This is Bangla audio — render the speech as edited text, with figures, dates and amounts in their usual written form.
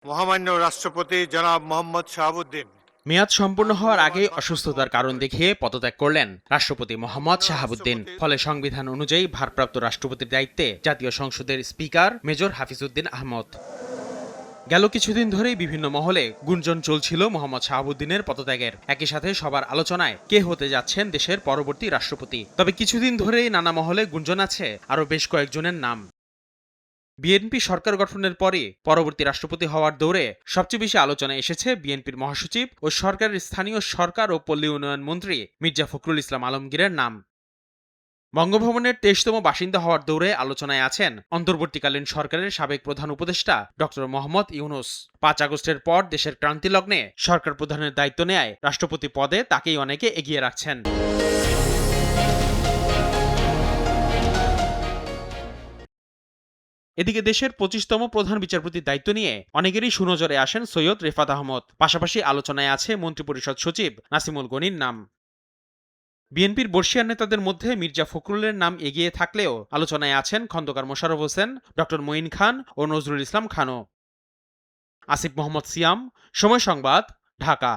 মহামান্য রাষ্ট্রপতি জনাব মোহাম্মদ শাহাবুদ্দিন। মেয়াদ সম্পূর্ণ হওয়ার আগেই অসুস্থতার কারণ দেখিয়ে পদত্যাগ করলেন রাষ্ট্রপতি মোহাম্মদ শাহাবুদ্দিন। ফলে সংবিধান অনুযায়ী ভারপ্রাপ্ত রাষ্ট্রপতির দায়িত্বে জাতীয় সংসদের স্পিকার মেজর হাফিজউদ্দিন আহমদ। গেল কিছুদিন ধরেই বিভিন্ন মহলে গুঞ্জন চলছিল মোহাম্মদ শাহাবুদ্দিনের পদত্যাগের। একই সাথে সবার আলোচনায় কে হতে যাচ্ছেন দেশের পরবর্তী রাষ্ট্রপতি। তবে কিছুদিন ধরেই নানা মহলে গুঞ্জন আছে আরও বেশ কয়েকজনের নাম। বিএনপি সরকার গঠনের পরে পরবর্তী রাষ্ট্রপতি হওয়ার দৌড়ে সবচেয়ে বেশি আলোচনায় এসেছে বিএনপির মহাসচিব ও সরকারের স্থানীয় সরকার ও পল্লী উন্নয়ন মন্ত্রী মির্জা ফখরুল ইসলাম আলমগীরের নাম। বঙ্গভবনের ২৩তম বাসিন্দা হওয়ার দৌড়ে আলোচনায় আছেন অন্তর্বর্তীকালীন সরকারের সাবেক প্রধান উপদেষ্টা ডক্টর মোহাম্মদ ইউনূস। ৫ আগস্টের পর দেশের ক্রান্তিলগ্নে সরকার প্রধানের দায়িত্ব নেয় রাষ্ট্রপতি পদে তাকেই অনেকে এগিয়ে রাখছেন। এদিকে দেশের ২৫তম প্রধান বিচারপতির দায়িত্ব নিয়ে অনেকেরই সুনজরে আসেন সৈয়দ রেফাত আহমদ। পাশাপাশি আলোচনায় আছে মন্ত্রিপরিষদ সচিব নাসিমুল গনির নাম। বিএনপির বর্ষিয়ান নেতাদের মধ্যে মির্জা ফখরুলের নাম এগিয়ে থাকলেও আলোচনায় আছেন খন্দকার মোশাররফ হোসেন, ডক্টর মঈন খান ও নজরুল ইসলাম খানও। আসিফ মোহাম্মদ সিয়াম, সময় সংবাদ, ঢাকা।